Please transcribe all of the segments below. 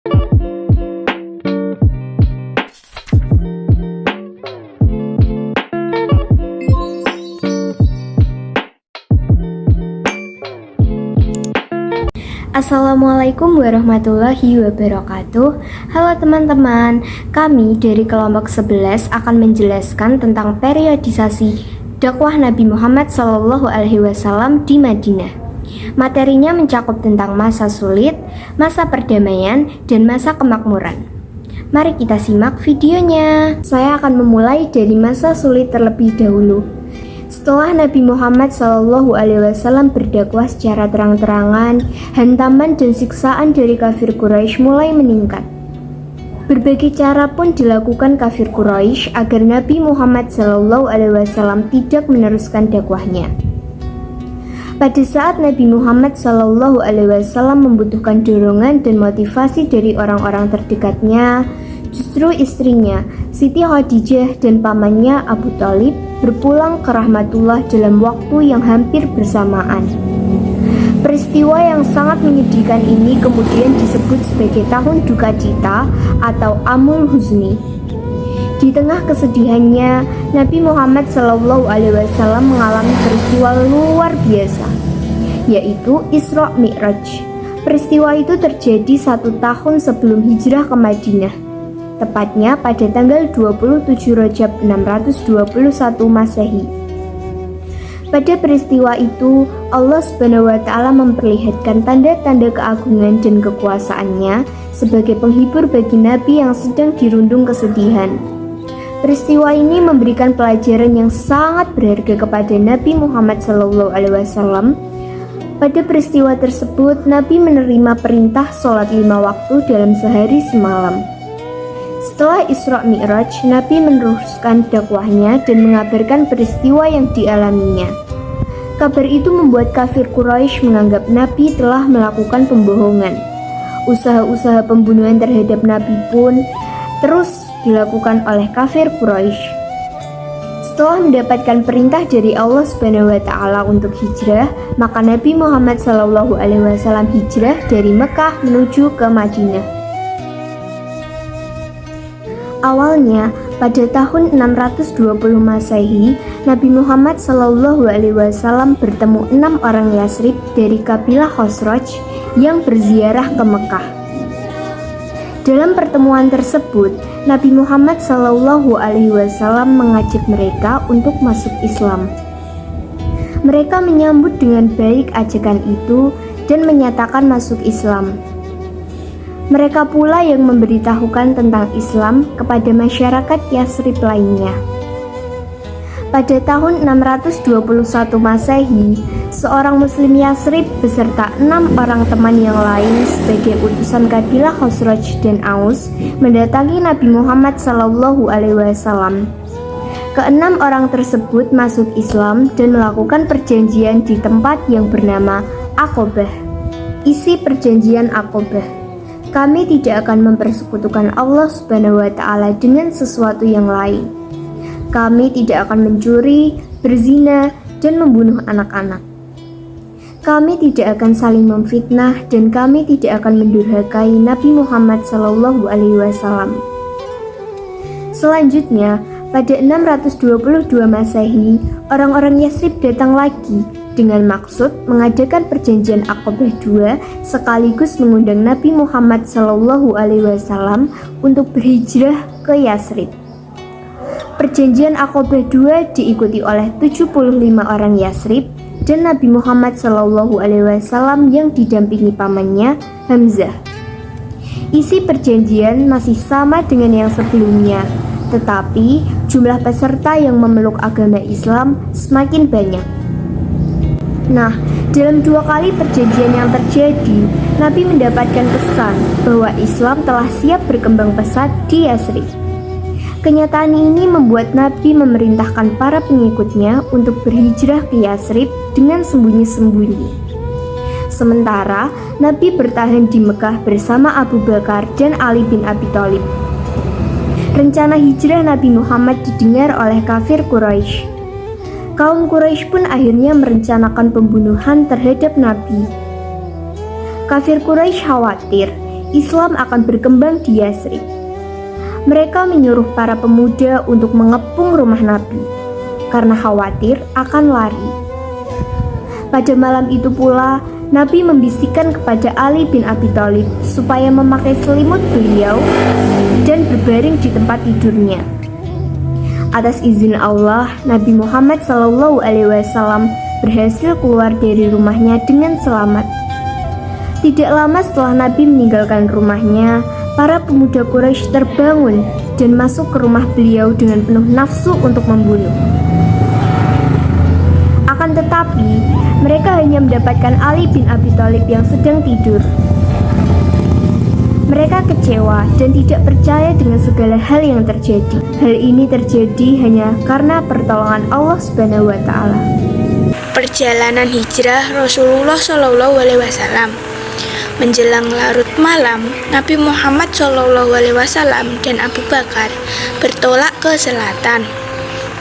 Assalamualaikum warahmatullahi wabarakatuh. Halo teman-teman, kami dari kelompok 11 akan menjelaskan tentang periodisasi dakwah Nabi Muhammad SAW di Madinah. Materinya mencakup tentang masa sulit, masa perdamaian, dan masa kemakmuran. Mari kita simak videonya. Saya akan memulai dari masa sulit terlebih dahulu. Setelah Nabi Muhammad SAW berdakwah secara terang-terangan, hantaman dan siksaan dari kafir Quraisy mulai meningkat. Berbagai cara pun dilakukan kafir Quraisy agar Nabi Muhammad SAW tidak meneruskan dakwahnya. Pada saat Nabi Muhammad SAW membutuhkan dorongan dan motivasi dari orang-orang terdekatnya, justru istrinya, Siti Khadijah dan pamannya Abu Thalib berpulang ke rahmatullah dalam waktu yang hampir bersamaan. Peristiwa yang sangat menyedihkan ini kemudian disebut sebagai tahun duka cita atau Amul Huzni. Di tengah kesedihannya, Nabi Muhammad SAW mengalami peristiwa luar biasa, yaitu Isra Mi'raj. Peristiwa itu terjadi 1 tahun sebelum hijrah ke Madinah, tepatnya pada tanggal 27 Rajab 621 Masehi. Pada peristiwa itu, Allah SWT memperlihatkan tanda-tanda keagungan dan kekuasaannya sebagai penghibur bagi Nabi yang sedang dirundung kesedihan. Peristiwa ini memberikan pelajaran yang sangat berharga kepada Nabi Muhammad SAW. Pada peristiwa tersebut, Nabi menerima perintah sholat 5 waktu dalam sehari semalam. Setelah Isra Mi'raj, Nabi meneruskan dakwahnya dan mengabarkan peristiwa yang dialaminya. Kabar itu membuat kafir Quraisy menganggap Nabi telah melakukan pembohongan. Usaha-usaha pembunuhan terhadap Nabi pun terus dilakukan oleh kafir Quraisy. Setelah mendapatkan perintah dari Allah SWT untuk hijrah, maka Nabi Muhammad SAW hijrah dari Mekah menuju ke Madinah. Awalnya, pada tahun 620 Masehi, Nabi Muhammad SAW bertemu 6 orang Yasrib dari kabilah Khosraj yang berziarah ke Mekah. Dalam pertemuan tersebut, Nabi Muhammad SAW mengajak mereka untuk masuk Islam. Mereka menyambut dengan baik ajakan itu dan menyatakan masuk Islam. Mereka pula yang memberitahukan tentang Islam kepada masyarakat Yasrib lainnya. Pada tahun 621 Masehi, seorang muslim Yasrib beserta 6 orang teman yang lain sebagai utusan kabilah Khosraj dan Aus mendatangi Nabi Muhammad SAW. Keenam orang tersebut masuk Islam dan melakukan perjanjian di tempat yang bernama Aqobah. Isi perjanjian Aqobah: kami tidak akan mempersekutukan Allah SWT dengan sesuatu yang lain. Kami tidak akan mencuri, berzina, dan membunuh anak-anak. Kami tidak akan saling memfitnah dan kami tidak akan mendurhakai Nabi Muhammad SAW. Selanjutnya, pada 622 Masehi, orang-orang Yasrib datang lagi dengan maksud mengadakan perjanjian Aqobah II sekaligus mengundang Nabi Muhammad SAW untuk berhijrah ke Yasrib. Perjanjian Aqobah II diikuti oleh 75 orang Yasrib dan Nabi Muhammad SAW yang didampingi pamannya Hamzah. Isi perjanjian masih sama dengan yang sebelumnya, tetapi jumlah peserta yang memeluk agama Islam semakin banyak. Nah, dalam 2 kali perjanjian yang terjadi, Nabi mendapatkan pesan bahwa Islam telah siap berkembang pesat di Yasrib. Kenyataan ini membuat Nabi memerintahkan para pengikutnya untuk berhijrah ke Yasrib dengan sembunyi-sembunyi. Sementara, Nabi bertahan di Mekah bersama Abu Bakar dan Ali bin Abi Thalib. Rencana hijrah Nabi Muhammad didengar oleh kafir Quraisy. Kaum Quraisy pun akhirnya merencanakan pembunuhan terhadap Nabi. Kafir Quraisy khawatir Islam akan berkembang di Yasrib. Mereka menyuruh para pemuda untuk mengepung rumah Nabi karena khawatir akan lari. Pada malam itu pula, Nabi membisikkan kepada Ali bin Abi Thalib supaya memakai selimut beliau dan berbaring di tempat tidurnya. Atas izin Allah, Nabi Muhammad SAW berhasil keluar dari rumahnya dengan selamat. Tidak lama setelah Nabi meninggalkan rumahnya, para pemuda Quraisy terbangun dan masuk ke rumah beliau dengan penuh nafsu untuk membunuh. Akan tetapi, mereka hanya mendapatkan Ali bin Abi Thalib yang sedang tidur. Mereka kecewa dan tidak percaya dengan segala hal yang terjadi. Hal ini terjadi hanya karena pertolongan Allah Subhanahu wa taala. Perjalanan hijrah Rasulullah SAW. Menjelang larut malam, Nabi Muhammad SAW dan Abu Bakar bertolak ke selatan.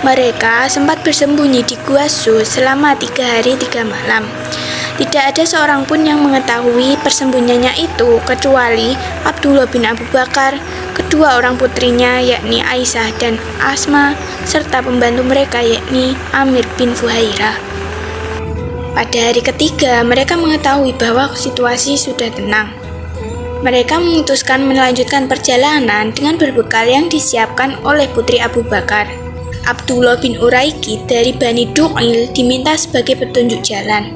Mereka sempat bersembunyi di Gua Su selama 3 hari 3 malam. Tidak ada seorang pun yang mengetahui persembunyiannya itu kecuali Abdullah bin Abu Bakar, kedua orang putrinya yakni Aisyah dan Asma, serta pembantu mereka yakni Amir bin Fuhairah. Pada hari ketiga, mereka mengetahui bahwa situasi sudah tenang. Mereka memutuskan melanjutkan perjalanan dengan berbekal yang disiapkan oleh putri Abu Bakar. Abdullah bin Uraikid dari Bani Du'il diminta sebagai petunjuk jalan.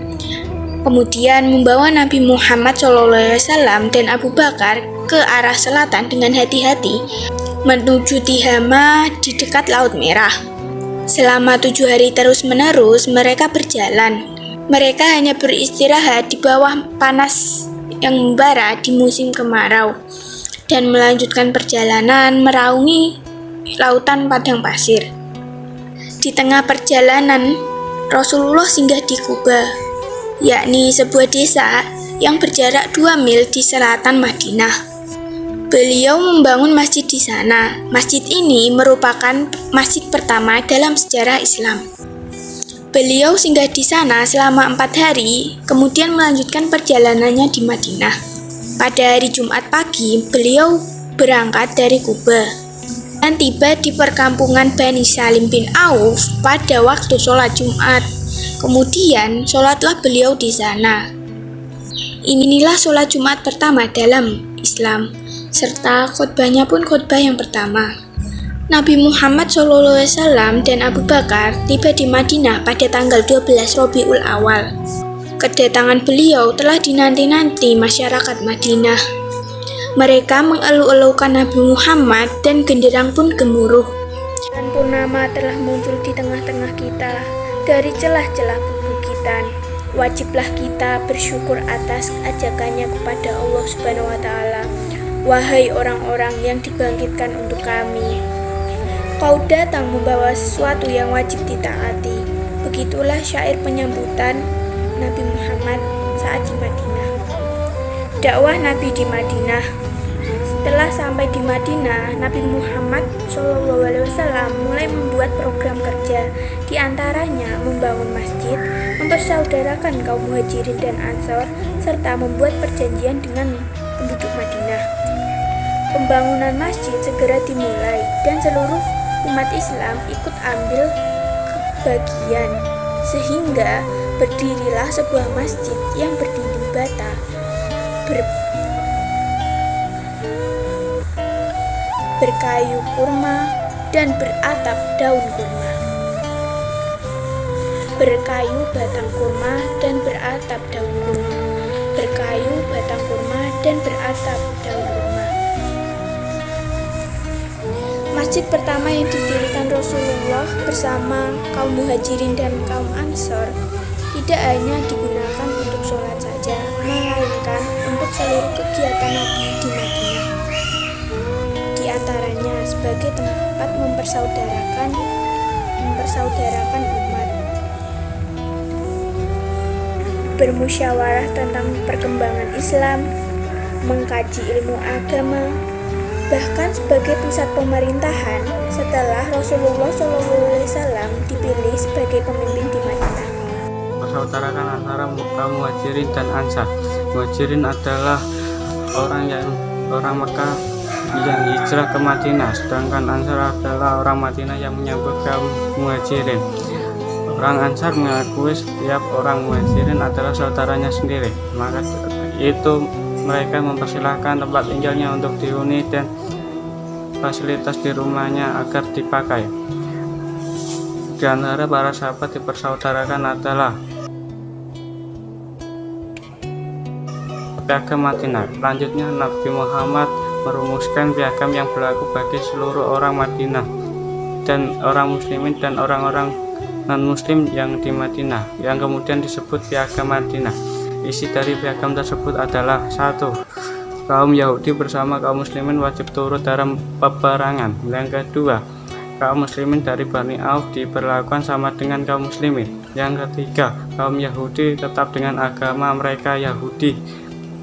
Kemudian membawa Nabi Muhammad SAW dan Abu Bakar ke arah selatan dengan hati-hati menuju Tihama di dekat Laut Merah. Selama 7 hari terus-menerus mereka berjalan. Mereka hanya beristirahat di bawah panas yang membara di musim kemarau dan melanjutkan perjalanan meraungi lautan padang pasir. Di tengah perjalanan, Rasulullah singgah di Quba, yakni sebuah desa yang berjarak 2 mil di selatan Madinah. Beliau membangun masjid di sana. Masjid ini merupakan masjid pertama dalam sejarah Islam. Beliau singgah di sana selama 4 hari, kemudian melanjutkan perjalanannya di Madinah. Pada hari Jumat pagi, beliau berangkat dari Quba dan tiba di perkampungan Bani Salim bin Auf pada waktu sholat Jumat. Kemudian sholatlah beliau di sana. Inilah sholat Jumat pertama dalam Islam, serta khutbahnya pun khutbah yang pertama. Nabi Muhammad SAW dan Abu Bakar tiba di Madinah pada tanggal 12 Rabiul Awal. Kedatangan beliau telah dinanti-nanti masyarakat Madinah. Mereka mengeluh-elukan Nabi Muhammad dan genderang pun gemuruh. Dan purnama telah muncul di tengah-tengah kita dari celah-celah perbukitan. Wajiblah kita bersyukur atas ajakannya kepada Allah Subhanahu wa taala. Wahai orang-orang yang dibangkitkan untuk kami, kau datang membawa sesuatu yang wajib ditaati. Begitulah syair penyambutan Nabi Muhammad saat di Madinah. Dakwah Nabi di Madinah. Setelah sampai di Madinah, Nabi Muhammad SAW mulai membuat program kerja, di antaranya membangun masjid, mempersaudarakan kaum muhajirin dan ansor, serta membuat perjanjian dengan penduduk Madinah. Pembangunan masjid segera dimulai dan seluruh umat Islam ikut ambil kebagian, sehingga berdirilah sebuah masjid yang berdinding bata, berkayu kurma dan beratap daun kurma. Berkayu batang kurma dan beratap daun kurma. Berkayu batang kurma dan beratap daun kurma. Masjid pertama yang didirikan Rasulullah bersama kaum muhajirin dan kaum ansor tidak hanya digunakan untuk sholat saja, melainkan untuk seluruh kegiatan Nabi di Madinah. Di antaranya sebagai tempat mempersaudarakan umat, bermusyawarah tentang perkembangan Islam, mengkaji ilmu agama, bahkan sebagai pusat pemerintahan setelah Rasulullah SAW dipilih sebagai pemimpin di Madinah. Persaudarakan antara kaum muhajirin dan ansar. Muhajirin adalah orang yang orang Mekah yang hijrah ke Madinah, sedangkan Ansar adalah orang Madinah yang menyambut kaum Muhajirin. Orang Ansar mengakui setiap orang Muhajirin adalah saudaranya sendiri, maka itu mereka mempersilahkan tempat tinggalnya untuk dihuni dan fasilitas di rumahnya agar dipakai. Di antara para sahabat dipersaudarakan adalah piagam Madinah. Selanjutnya Nabi Muhammad merumuskan piagam yang berlaku bagi seluruh orang Madinah dan orang muslimin dan orang-orang non-muslim yang di Madinah, yang kemudian disebut piagam Madinah. Isi dari piagam tersebut adalah: 1. Kaum Yahudi bersama kaum muslimin wajib turut dalam peperangan. Yang kedua, kaum muslimin dari Bani Auf diperlakukan sama dengan kaum muslimin. Yang ketiga, kaum Yahudi tetap dengan agama mereka Yahudi,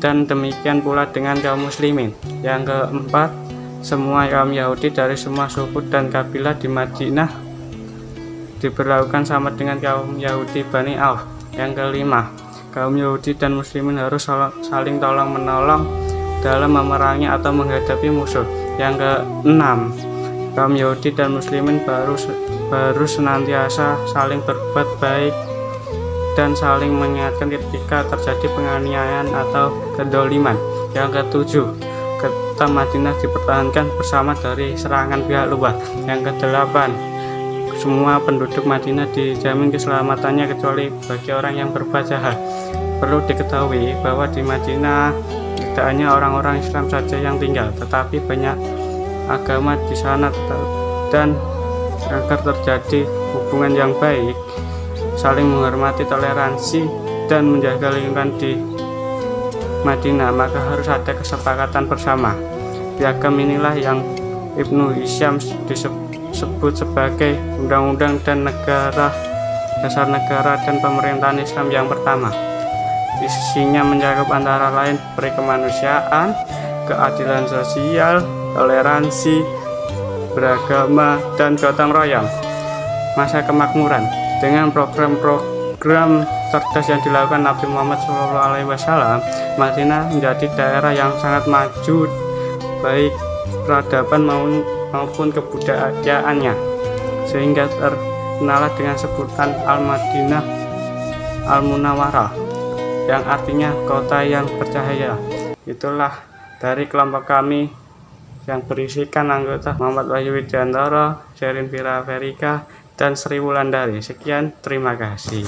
dan demikian pula dengan kaum muslimin. Yang keempat, semua kaum Yahudi dari semua suku dan kabilah di Madinah diperlakukan sama dengan kaum Yahudi Bani Auf. Yang kelima, kaum Yahudi dan muslimin harus saling tolong menolong dalam memerangi atau menghadapi musuh. Yang keenam, kaum Yahudi dan muslimin baru senantiasa saling berbuat baik dan saling mengingatkan ketika terjadi penganiayaan atau kedoliman. Yang ketujuh, kota Madinah dipertahankan bersama dari serangan pihak luar. Yang kedelapan, semua penduduk Madinah dijamin keselamatannya kecuali bagi orang yang berbuat jahat. Perlu diketahui bahwa di Madinah tidak hanya orang-orang Islam saja yang tinggal, tetapi banyak agama di sana, dan agar terjadi hubungan yang baik, saling menghormati, toleransi, dan menjaga lingkungan di Madinah, maka harus ada kesepakatan bersama. Piagam inilah yang Ibnu Hisham disebut sebagai undang-undang dan dasar negara dan pemerintahan Islam yang pertama. Isinya mencakup antara lain peri kemanusiaan, keadilan sosial, toleransi beragama, dan gotong royong. Masa kemakmuran dengan program-program cerdas yang dilakukan Nabi Muhammad SAW, Madinah menjadi daerah yang sangat maju baik peradaban maupun kebudayaannya, sehingga terkenal dengan sebutan Al-Madinah Al-Munawwarah, yang artinya kota yang bercahaya. Itulah dari kelompok kami yang berisikan anggota Muhammad Wahyu Widiantoro, Sherin Vira Verika, dan Sri Wulandari. Sekian, terima kasih.